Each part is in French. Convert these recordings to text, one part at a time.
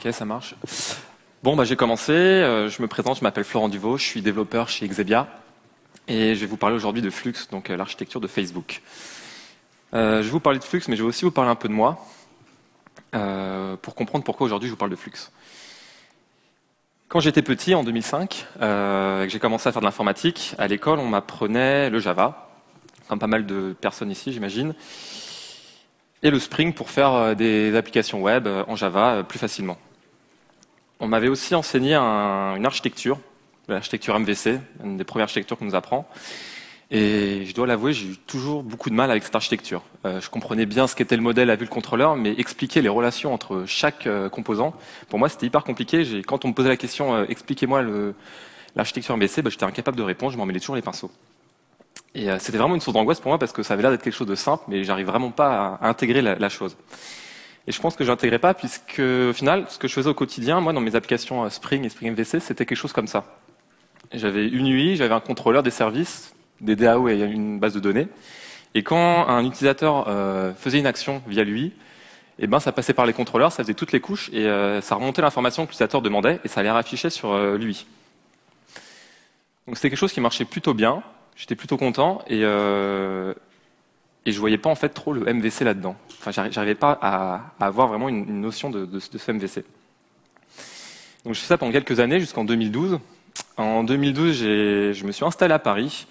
Ok, ça marche. Bon, j'ai commencé, je me présente, je m'appelle Florent Duvaux, je suis développeur chez Xebia et je vais vous parler aujourd'hui de Flux, donc l'architecture de Facebook. Je vais vous parler de Flux, mais je vais aussi vous parler un peu de moi pour comprendre pourquoi aujourd'hui je vous parle de Flux. Quand j'étais petit, en 2005, que j'ai commencé à faire de l'informatique, à l'école, on m'apprenait le Java, comme pas mal de personnes ici, j'imagine, et le Spring pour faire des applications web en Java plus facilement. On m'avait aussi enseigné une architecture, l'architecture MVC, une des premières architectures qu'on nous apprend. Et je dois l'avouer, j'ai eu toujours beaucoup de mal avec cette architecture. Je comprenais bien ce qu'était le modèle à vue le contrôleur, mais expliquer les relations entre chaque composant, pour moi c'était hyper compliqué. Quand on me posait la question expliquez-moi l'architecture MVC, j'étais incapable de répondre, je m'en mêlais toujours les pinceaux. Et c'était vraiment une source d'angoisse pour moi parce que ça avait l'air d'être quelque chose de simple, mais j'arrive vraiment pas à intégrer la chose. Et je pense que je n'intégrais pas puisque, au final, ce que je faisais au quotidien, moi, dans mes applications Spring et Spring MVC, c'était quelque chose comme ça. J'avais une UI, j'avais un contrôleur, des services, des DAO et une base de données. Et quand un utilisateur faisait une action via l'UI, ça passait par les contrôleurs, ça faisait toutes les couches et ça remontait l'information que l'utilisateur demandait et ça allait afficher sur l'UI. Donc c'était quelque chose qui marchait plutôt bien, j'étais plutôt content et je voyais pas en fait trop le MVC là-dedans. Enfin, j'arrivais pas à avoir vraiment une notion de ce MVC. Donc, je fais ça pendant quelques années, jusqu'en 2012. En 2012, je me suis installé à Paris.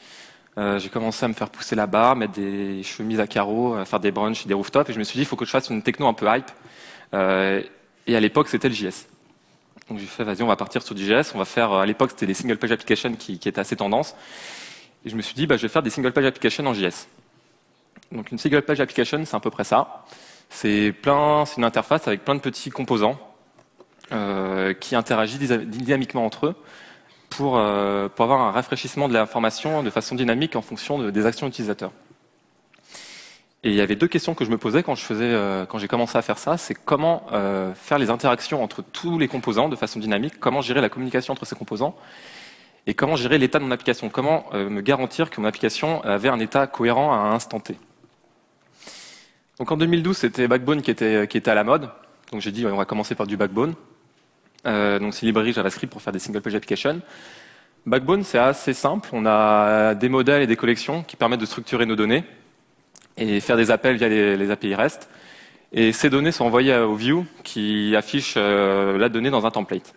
J'ai commencé à me faire pousser la barbe, mettre des chemises à carreaux, à faire des brunchs, des rooftops, et je me suis dit, il faut que je fasse une techno un peu hype. Et à l'époque, c'était le JS. Donc, j'ai fait, vas-y, on va partir sur du JS. On va faire, à l'époque, c'était les single page applications qui étaient assez tendance. Et je me suis dit, je vais faire des single page applications en JS. Donc une single page application, c'est à peu près ça. C'est une interface avec plein de petits composants qui interagissent dynamiquement entre eux pour avoir un rafraîchissement de l'information de façon dynamique en fonction des actions utilisateurs. Et il y avait deux questions que je me posais quand j'ai commencé à faire ça, c'est comment faire les interactions entre tous les composants de façon dynamique, comment gérer la communication entre ces composants, et comment gérer l'état de mon application, comment me garantir que mon application avait un état cohérent à un instant T. Donc en 2012, c'était Backbone qui était à la mode. Donc j'ai dit, on va commencer par du Backbone. Donc c'est une librairie JavaScript pour faire des single page applications. Backbone, c'est assez simple. On a des modèles et des collections qui permettent de structurer nos données et faire des appels via les API REST. Et ces données sont envoyées au view qui affiche la donnée dans un template.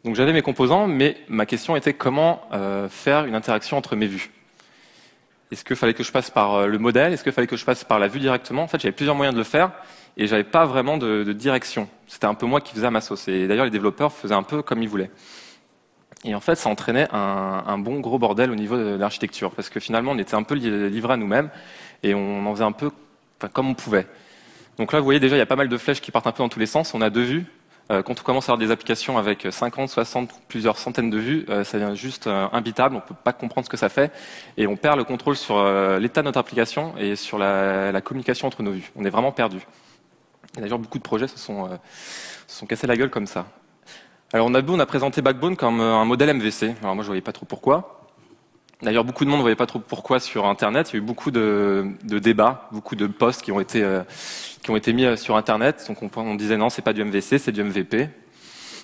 Donc j'avais mes composants, mais ma question était comment faire une interaction entre mes vues. Est-ce qu'il fallait que je passe par le modèle? Est-ce qu'il fallait que je passe par la vue directement? En fait, j'avais plusieurs moyens de le faire et j'avais pas vraiment de direction. C'était un peu moi qui faisais à ma sauce. Et d'ailleurs, les développeurs faisaient un peu comme ils voulaient. Et en fait, ça entraînait un bon gros bordel au niveau de l'architecture parce que finalement, on était un peu livrés à nous-mêmes et on en faisait un peu comme on pouvait. Donc là, vous voyez déjà, il y a pas mal de flèches qui partent un peu dans tous les sens. On a deux vues. Quand on commence à avoir des applications avec 50, 60, plusieurs centaines de vues, ça devient juste imbitable, on ne peut pas comprendre ce que ça fait, et on perd le contrôle sur l'état de notre application et sur la communication entre nos vues. On est vraiment perdu. Et d'ailleurs, beaucoup de projets se sont cassés la gueule comme ça. Alors on a présenté Backbone comme un modèle MVC. Alors moi, je ne voyais pas trop pourquoi. D'ailleurs, beaucoup de monde ne voyait pas trop pourquoi sur Internet. Il y a eu beaucoup de débats, beaucoup de posts qui ont été mis sur Internet. Donc on disait non, c'est pas du MVC, c'est du MVP.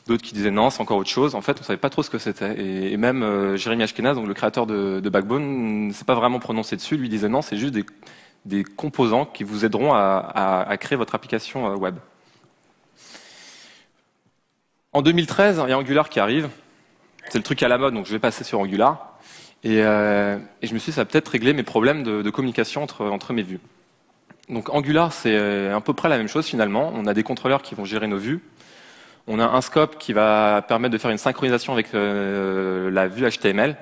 D'autres qui disaient non, c'est encore autre chose. En fait, on savait pas trop ce que c'était. Et même Jérémy Ashkenaz, donc le créateur de Backbone, ne s'est pas vraiment prononcé dessus. Lui disait non, c'est juste des composants qui vous aideront à créer votre application web. En 2013, il y a Angular qui arrive. C'est le truc à la mode, donc je vais passer sur Angular. Et je me suis dit, ça va peut-être régler mes problèmes de communication entre mes vues. Donc Angular, c'est à peu près la même chose finalement. On a des contrôleurs qui vont gérer nos vues. On a un scope qui va permettre de faire une synchronisation avec la vue HTML.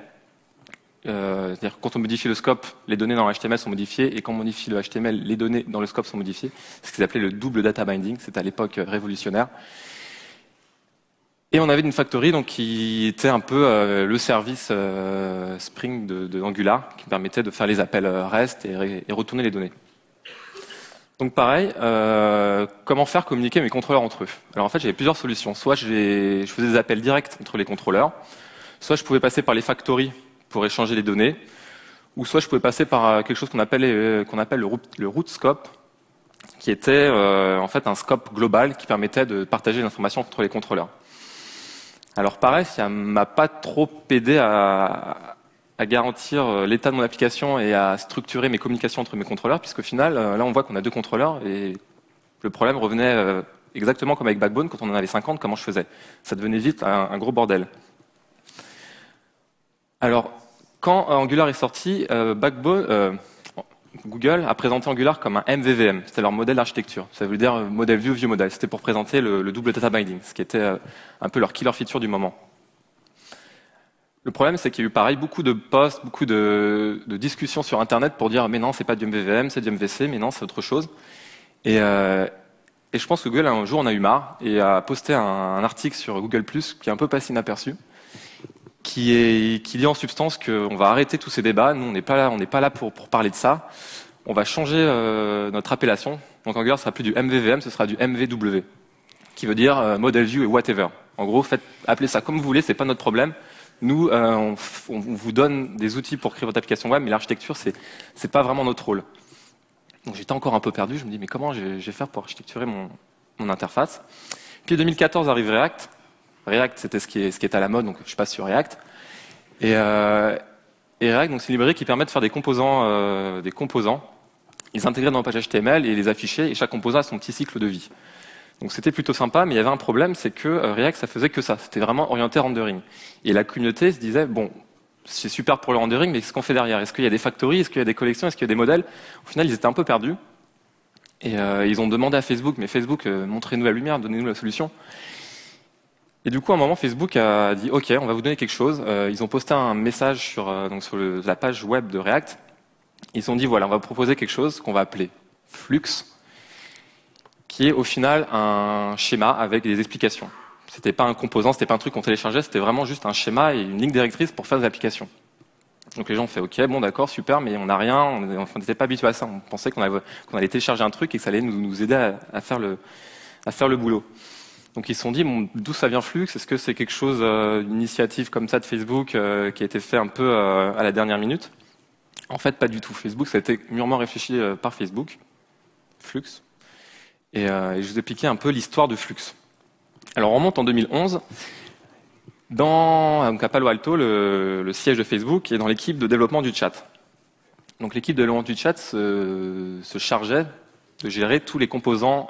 C'est-à-dire que quand on modifie le scope, les données dans HTML sont modifiées, et quand on modifie le HTML, les données dans le scope sont modifiées. C'est ce qu'ils appelaient le double data binding. C'était à l'époque révolutionnaire. Et on avait une factory donc, qui était un peu le service Spring de Angular qui permettait de faire les appels REST et retourner les données. Donc pareil, comment faire communiquer mes contrôleurs entre eux? Alors en fait, j'avais plusieurs solutions. Soit je faisais des appels directs entre les contrôleurs, soit je pouvais passer par les factories pour échanger les données, ou soit je pouvais passer par quelque chose qu'on appelle le root scope, qui était en fait un scope global qui permettait de partager l'information entre les contrôleurs. Alors pareil, ça m'a pas trop aidé à garantir l'état de mon application et à structurer mes communications entre mes contrôleurs, puisqu'au final, là on voit qu'on a 2 contrôleurs et le problème revenait exactement comme avec Backbone, quand on en avait 50, comment je faisais. Ça devenait vite un gros bordel. Alors, quand Angular est sorti, Google a présenté Angular comme un MVVM, c'était leur modèle d'architecture. Ça veut dire modèle view, view model. C'était pour présenter le double data binding, ce qui était un peu leur killer feature du moment. Le problème, c'est qu'il y a eu pareil, beaucoup de posts, beaucoup de discussions sur Internet pour dire mais non, c'est pas du MVVM, c'est du MVC, mais non, c'est autre chose. Et je pense que Google, un jour, en a eu marre et a posté un article sur Google+, qui est un peu passé inaperçu, qui dit en substance qu'on va arrêter tous ces débats. Nous, on n'est pas là pour parler de ça. On va changer notre appellation. Donc Angular sera plus du MVVM, ce sera du MVW, qui veut dire Model View et whatever. En gros, appelez ça comme vous voulez, c'est pas notre problème. Nous, on vous donne des outils pour créer votre application web, mais l'architecture, c'est pas vraiment notre rôle. Donc j'étais encore un peu perdu. Je me dis mais comment je vais faire pour architecturer mon interface. Puis 2014 arrive React. React, c'était ce qui était à la mode, donc je passe sur React. Et React, donc c'est une librairie qui permet de faire des composants, les intégrer dans une page HTML et les afficher, et chaque composant a son petit cycle de vie. Donc c'était plutôt sympa, mais il y avait un problème, c'est que React, ça faisait que ça. C'était vraiment orienté rendering. Et la communauté se disait, bon, c'est super pour le rendering, mais qu'est-ce qu'on fait derrière? Est-ce qu'il y a des factories? Est-ce qu'il y a des collections? Est-ce qu'il y a des modèles? Au final, ils étaient un peu perdus. Et ils ont demandé à Facebook, mais Facebook, montrez-nous la lumière, donnez-nous la solution. Et du coup, à un moment, Facebook a dit OK, on va vous donner quelque chose. Ils ont posté un message sur la page web de React. Ils ont dit voilà, on va vous proposer quelque chose qu'on va appeler Flux, qui est au final un schéma avec des explications. C'était pas un composant, c'était pas un truc qu'on téléchargeait, c'était vraiment juste un schéma et une ligne directrice pour faire des applications. Donc les gens ont fait OK, bon d'accord, super, mais on n'a rien, on n'était pas habitué à ça. On pensait qu'on allait télécharger un truc et que ça allait nous aider à faire le boulot. Donc ils se sont dit, bon, d'où ça vient Flux? Est-ce que c'est quelque chose, une initiative comme ça de Facebook qui a été fait un peu à la dernière minute? En fait, pas du tout. Facebook, ça a été mûrement réfléchi par Facebook, Flux. Et je vous ai expliqué un peu l'histoire de Flux. Alors on remonte en 2011, donc à Palo Alto, le siège de Facebook, est dans l'équipe de développement du chat. Donc l'équipe de développement du chat se chargeait de gérer tous les composants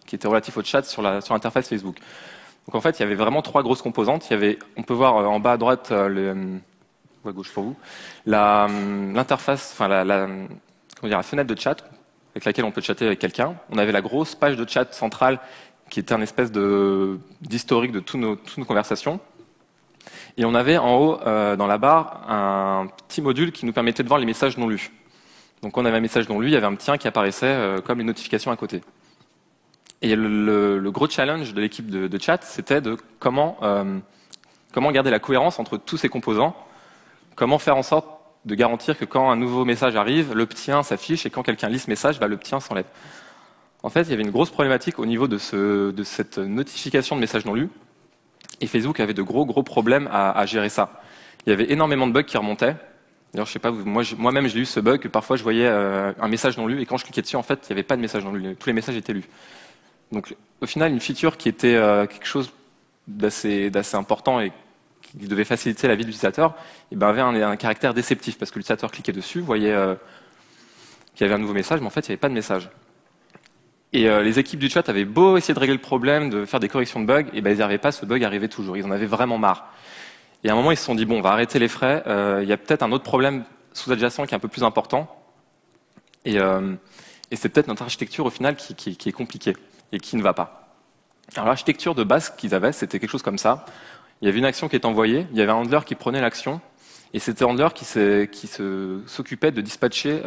qui étaient relatifs au chat sur l'interface Facebook. Donc en fait, il y avait vraiment 3 grosses composantes. On peut voir en bas à droite, ou à gauche pour vous, l'interface, enfin la fenêtre de chat avec laquelle on peut chatter avec quelqu'un. On avait la grosse page de chat centrale qui était un espèce d'historique de toutes nos conversations. Et on avait en haut, dans la barre, un petit module qui nous permettait de voir les messages non lus. Donc quand on avait un message non lu, il y avait un petit 1 qui apparaissait comme les notifications à côté. Et le gros challenge de l'équipe de chat, c'était de comment garder la cohérence entre tous ces composants, comment faire en sorte de garantir que quand un nouveau message arrive, le petit 1 s'affiche et quand quelqu'un lit ce message, le petit 1 s'enlève. En fait, il y avait une grosse problématique au niveau de cette notification de messages non lus, et Facebook avait de gros problèmes à gérer ça. Il y avait énormément de bugs qui remontaient. D'ailleurs, je sais pas, moi-même j'ai eu ce bug que parfois je voyais un message non lu et quand je cliquais dessus, en fait, il n'y avait pas de message non lu. Tous les messages étaient lus. Donc, au final, une feature qui était quelque chose d'assez important et qui devait faciliter la vie de l'utilisateur, avait un caractère déceptif parce que l'utilisateur cliquait dessus, voyait qu'il y avait un nouveau message, mais en fait, il n'y avait pas de message. Et les équipes du chat avaient beau essayer de régler le problème, de faire des corrections de bugs, et ils n'y arrivaient pas, ce bug arrivait toujours. Ils en avaient vraiment marre. Et à un moment, ils se sont dit, bon, on va arrêter les frais, il y a peut-être un autre problème sous-adjacent qui est un peu plus important. Et c'est peut-être notre architecture, au final, qui est compliquée et qui ne va pas. Alors l'architecture de base qu'ils avaient, c'était quelque chose comme ça. Il y avait une action qui est envoyée, il y avait un handler qui prenait l'action, et c'était un handler qui s'occupait de dispatcher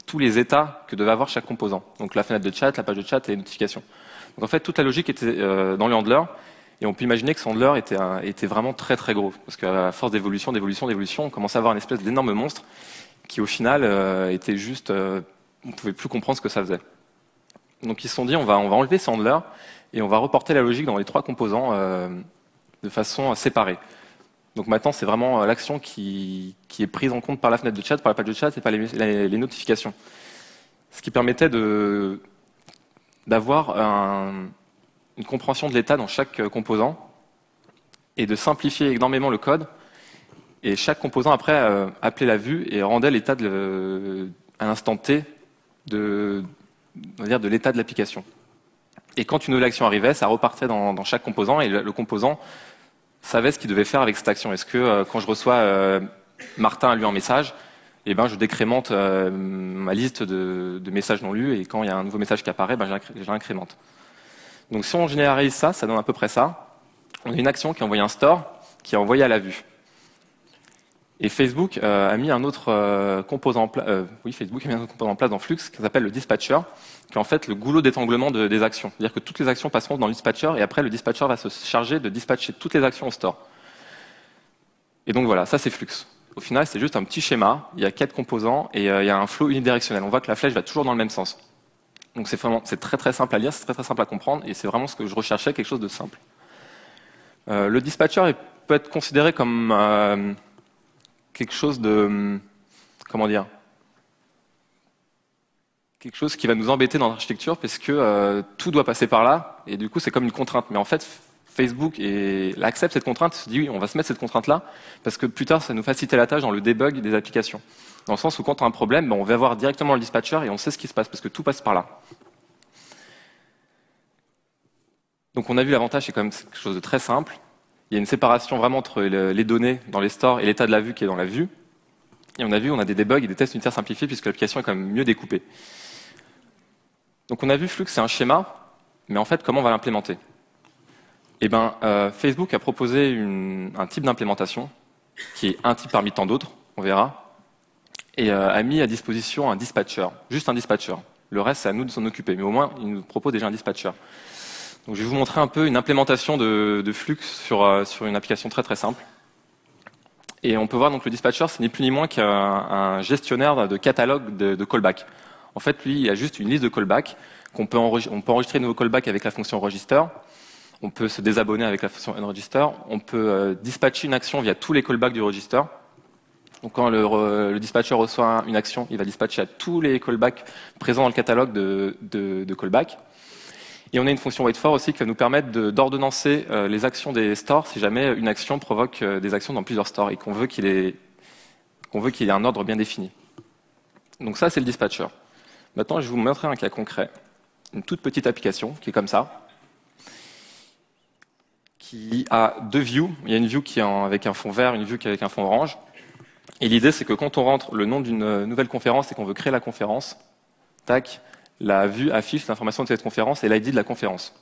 tous les états que devait avoir chaque composant. Donc la fenêtre de chat, la page de chat et les notifications. Donc en fait, toute la logique était dans le handler. Et on peut imaginer que ce handler était vraiment très gros, parce qu'à force d'évolution, on commençait à avoir une espèce d'énorme monstre qui au final était juste, on ne pouvait plus comprendre ce que ça faisait. Donc ils se sont dit on va enlever ce handler et on va reporter la logique dans les 3 composants de façon séparée. Donc maintenant c'est vraiment l'action qui est prise en compte par la fenêtre de chat, par la page de chat et par les notifications. ce qui permettait d'avoir une compréhension de l'état dans chaque composant et de simplifier énormément le code. Et chaque composant, après, appelait la vue et rendait l'état à l'instant T on va dire de l'état de l'application. Et quand une nouvelle action arrivait, ça repartait dans chaque composant et le composant savait ce qu'il devait faire avec cette action. Est-ce que quand je reçois Martin a lu un message, eh ben, je décrémente ma liste de messages non lus et quand il y a un nouveau message qui apparaît, ben, je l'incrémente. Donc si on généralise ça, ça donne à peu près ça. On a une action qui envoie un store, qui est envoyé à la vue. Et Facebook a mis un autre composant en place. Facebook a mis un autre composant en place dans Flux qui s'appelle le dispatcher, qui est en fait le goulot d'étranglement des actions. C'est-à-dire que toutes les actions passeront dans le dispatcher et après le dispatcher va se charger de dispatcher toutes les actions au store. Et donc voilà, ça c'est Flux. Au final, c'est juste un petit schéma. Il y a 4 composants et il y a un flow unidirectionnel. On voit que la flèche va toujours dans le même sens. Donc c'est très très simple à lire, c'est très très simple à comprendre et c'est vraiment ce que je recherchais, quelque chose de simple. Le dispatcher peut être considéré comme quelque chose de, comment dire, quelque chose qui va nous embêter dans l'architecture parce que tout doit passer par là et du coup c'est comme une contrainte. Mais en fait, Facebook accepte cette contrainte, se dit oui, on va se mettre cette contrainte-là parce que plus tard ça nous facilite la tâche dans le debug des applications. Dans le sens où quand on a un problème, ben, on va voir directement le dispatcher et on sait ce qui se passe parce que tout passe par là. Donc on a vu l'avantage, c'est quand même quelque chose de très simple. Il y a une séparation vraiment entre les données dans les stores et l'état de la vue qui est dans la vue. Et on a vu, on a des debugs et des tests unitaires simplifiés puisque l'application est quand même mieux découpée. Donc on a vu Flux, c'est un schéma, mais en fait, comment on va l'implémenter? Eh ben, Facebook a proposé un type d'implémentation qui est un type parmi tant d'autres, on verra, et a mis à disposition un dispatcher, juste un dispatcher. Le reste, c'est à nous de s'en occuper, mais au moins, il nous propose déjà un dispatcher. Donc, je vais vous montrer un peu une implémentation de Flux sur une application très très simple. Et on peut voir donc le dispatcher, c'est ni plus ni moins qu'un gestionnaire de catalogue de callback. En fait, lui, il a juste une liste de callbacks on peut enregistrer de nouveaux callbacks avec la fonction register. On peut se désabonner avec la fonction unregister. On peut dispatcher une action via tous les callbacks du register. Donc quand le dispatcher reçoit une action, il va dispatcher à tous les callbacks présents dans le catalogue de callbacks. Et on a une fonction waitFor aussi qui va nous permettre d'ordonnancer les actions des stores si jamais une action provoque des actions dans plusieurs stores et qu'on veut qu'il y ait un ordre bien défini. Donc ça, c'est le dispatcher. Maintenant, je vais vous montrer un cas concret. Une toute petite application qui est comme ça, qui a 2 views. Il y a une view qui est avec un fond vert, une view qui est avec un fond orange. Et l'idée, c'est que quand on rentre le nom d'une nouvelle conférence et qu'on veut créer la conférence, tac, la vue affiche l'information de cette conférence et l'ID de la conférence.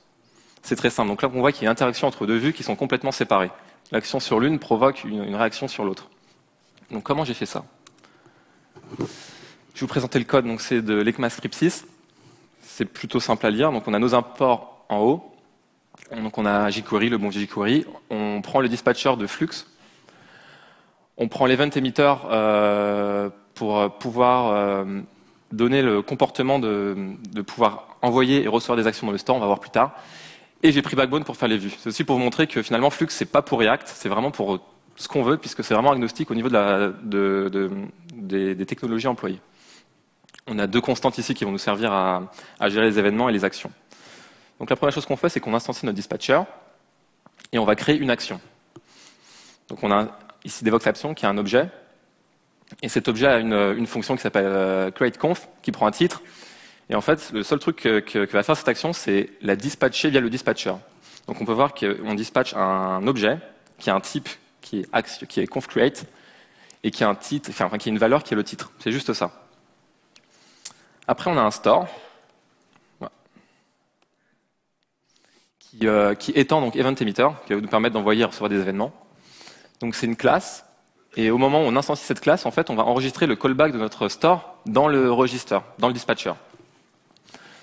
C'est très simple. Donc là, on voit qu'il y a une interaction entre 2 vues qui sont complètement séparées. L'action sur l'une provoque une réaction sur l'autre. Donc comment j'ai fait ça? Je vais vous présenter le code. Donc c'est de l'ECMAScript 6. C'est plutôt simple à lire. Donc on a nos imports en haut. Donc on a jQuery, le bon jQuery. On prend le dispatcher de Flux. On prend l'event emitter pour pouvoir donner le comportement de pouvoir envoyer et recevoir des actions dans le store. On va voir plus tard. Et j'ai pris Backbone pour faire les vues. C'est aussi pour vous montrer que finalement Flux, c'est pas pour React, c'est vraiment pour ce qu'on veut, puisque c'est vraiment agnostique au niveau des technologies employées. On a 2 constantes ici qui vont nous servir à gérer les événements et les actions. Donc la première chose qu'on fait, c'est qu'on instancie notre dispatcher et on va créer une action. Donc on a ici DevOpsAction qui est un objet. Et cet objet a une fonction qui s'appelle createConf qui prend un titre. Et en fait, le seul truc que va faire cette action, c'est la dispatcher via le dispatcher. Donc on peut voir qu'on dispatche un objet qui a un type qui est confCreate et qui a un titre, qui a une valeur qui est le titre. C'est juste ça. Après, on a un store qui étend donc EventEmitter, qui va nous permettre d'envoyer et recevoir des événements. Donc c'est une classe. Et au moment où on instancie cette classe, en fait, on va enregistrer le callback de notre store dans le register, dans le dispatcher.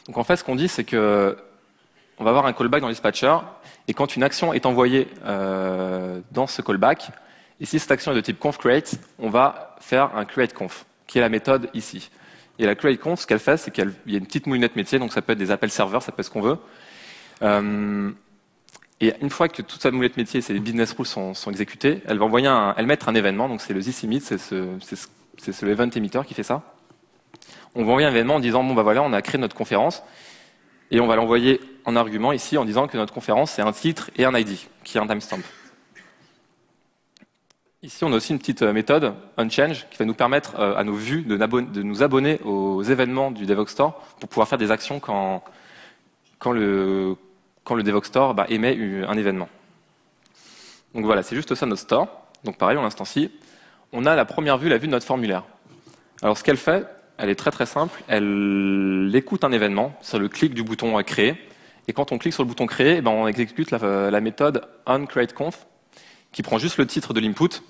Donc en fait, ce qu'on dit, c'est que on va avoir un callback dans le dispatcher, et quand une action est envoyée dans ce callback, et si cette action est de type confCreate, on va faire un createConf, qui est la méthode ici. Et la createConf, ce qu'elle fait, c'est qu'il y a une petite moulinette métier, donc ça peut être des appels serveurs, ça peut être ce qu'on veut. Et une fois que toute sa moulette métier, ces business rules sont exécutés, elle va mettre un événement, donc c'est le this emit, c'est ce event emitter qui fait ça. On va envoyer un événement en disant bon bah voilà, on a créé notre conférence et on va l'envoyer en argument ici en disant que notre conférence c'est un titre et un ID qui est un timestamp. Ici, on a aussi une petite méthode onChange qui va nous permettre à nos vues de nous abonner aux événements du Devoxx Store pour pouvoir faire des actions quand le Devoxx Store émet un événement. Donc voilà, c'est juste ça notre store. Donc pareil, on l'instancie. On a la première vue, la vue de notre formulaire. Alors ce qu'elle fait, elle est très très simple. Elle écoute un événement sur le clic du bouton créer. Et quand on clique sur le bouton créer, on exécute la méthode onCreateConf qui prend juste le titre de l'input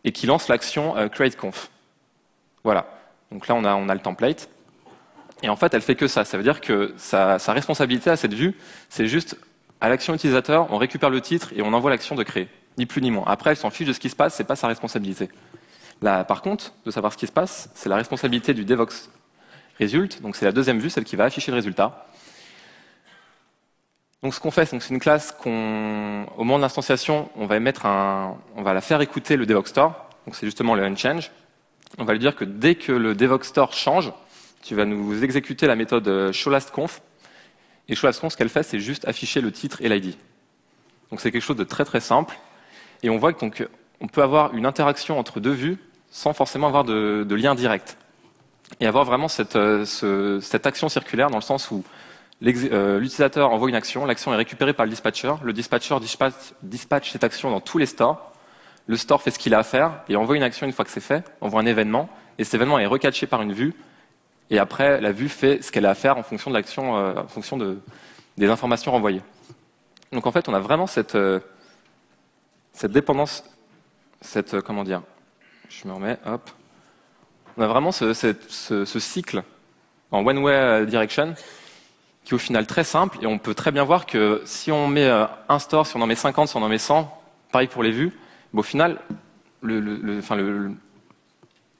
et qui lance l'action createConf. Voilà. Donc là, on a le template. Et en fait, elle fait que ça. Ça veut dire que sa responsabilité à cette vue, c'est juste à l'action utilisateur, on récupère le titre et on envoie l'action de créer. Ni plus ni moins. Après, elle s'en fiche de ce qui se passe, c'est pas sa responsabilité. Là, par contre, de savoir ce qui se passe, c'est la responsabilité du Devoxx Result. Donc c'est la deuxième vue, celle qui va afficher le résultat. Donc ce qu'on fait, c'est une classe au moment de l'instanciation, on va la faire écouter le Devoxx Store. Donc c'est justement le onChange. On va lui dire que dès que le Devoxx Store change, tu vas nous exécuter la méthode showLastConf. Et showLastConf, ce qu'elle fait, c'est juste afficher le titre et l'ID. Donc c'est quelque chose de très très simple. Et on voit que on peut avoir une interaction entre deux vues sans forcément avoir de lien direct. Et avoir vraiment cette action circulaire dans le sens où l'utilisateur envoie une action, l'action est récupérée par le dispatcher dispatche cette action dans tous les stores, le store fait ce qu'il a à faire et envoie une action une fois que c'est fait, envoie un événement, et cet événement est recatché par une vue, et après la vue fait ce qu'elle a à faire en fonction de l'action, en fonction des informations renvoyées. Donc en fait on a vraiment cette dépendance, comment dire, je me remets, hop, on a vraiment ce cycle en one-way direction qui est au final très simple, et on peut très bien voir que si on met un store, si on en met 50, si on en met 100, pareil pour les vues, au final,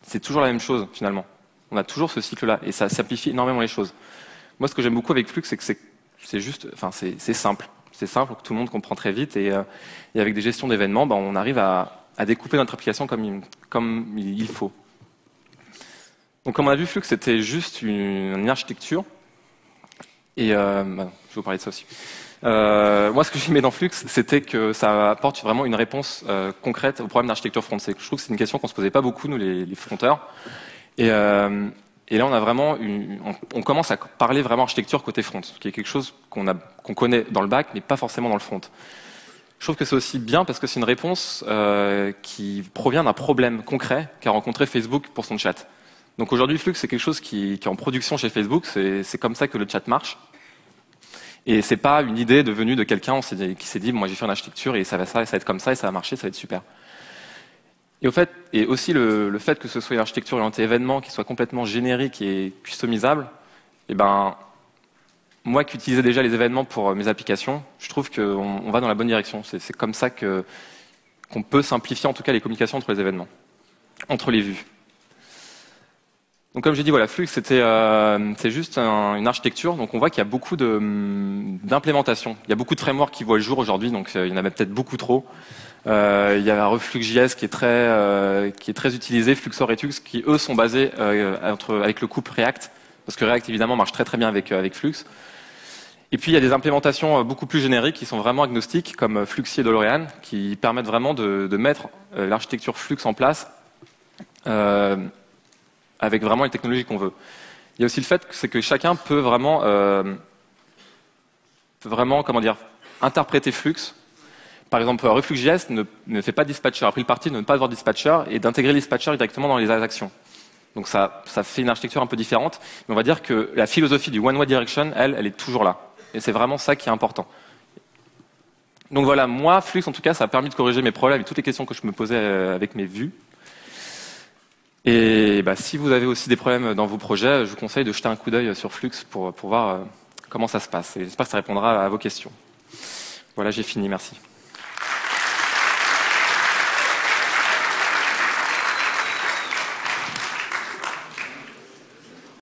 c'est toujours la même chose finalement. On a toujours ce cycle-là, et ça simplifie énormément les choses. Moi, ce que j'aime beaucoup avec Flux, c'est que c'est simple. C'est simple, que tout le monde comprend très vite, et avec des gestions d'événements, on arrive à découper notre application comme il faut. Donc comme on a vu, Flux, c'était juste une architecture. Et je vais vous parler de ça aussi. Moi, ce que j'aimais dans Flux, c'était que ça apporte vraiment une réponse concrète au problème d'architecture front. Je trouve que c'est une question qu'on se posait pas beaucoup, nous, les fronteurs. Et là, on a vraiment on commence à parler vraiment architecture côté front, qui est quelque chose qu'on connaît dans le back, mais pas forcément dans le front. Je trouve que c'est aussi bien parce que c'est une réponse qui provient d'un problème concret qu'a rencontré Facebook pour son chat. Donc aujourd'hui, Flux, c'est quelque chose qui est en production chez Facebook. C'est comme ça que le chat marche. Et c'est pas une idée devenue de quelqu'un qui s'est dit, moi j'ai fait une architecture et ça va être comme ça et ça va marcher, ça va être super. Et aussi le fait que ce soit une architecture orientée événement, qui soit complètement générique et customisable, moi qui utilisais déjà les événements pour mes applications, je trouve qu'on va dans la bonne direction. C'est comme ça qu'on peut simplifier en tout cas les communications entre les événements, entre les vues. Donc comme j'ai dit, voilà, Flux, c'est juste une architecture. Donc on voit qu'il y a beaucoup d'implémentations. Il y a beaucoup de frameworks qui voient le jour aujourd'hui, donc il y en a peut-être beaucoup trop. Il y a Reflux.js qui est très utilisé, Fluxor et Tux, qui eux sont basés avec le couple React, parce que React évidemment marche très très bien avec Flux. Et puis il y a des implémentations beaucoup plus génériques qui sont vraiment agnostiques, comme Fluxy et Dolorean, qui permettent vraiment de mettre l'architecture Flux en place. Avec vraiment les technologies qu'on veut. Il y a aussi le fait que chacun peut vraiment interpréter Flux. Par exemple, Reflux.js ne fait pas de dispatcher, a pris le parti de ne pas avoir de dispatcher et d'intégrer le dispatcher directement dans les actions. Donc ça fait une architecture un peu différente, mais on va dire que la philosophie du one-way direction, elle est toujours là. Et c'est vraiment ça qui est important. Donc voilà, moi, Flux, en tout cas, ça a permis de corriger mes problèmes et toutes les questions que je me posais avec mes vues. Et si vous avez aussi des problèmes dans vos projets, je vous conseille de jeter un coup d'œil sur Flux pour voir comment ça se passe. Et j'espère que ça répondra à vos questions. Voilà, j'ai fini, merci.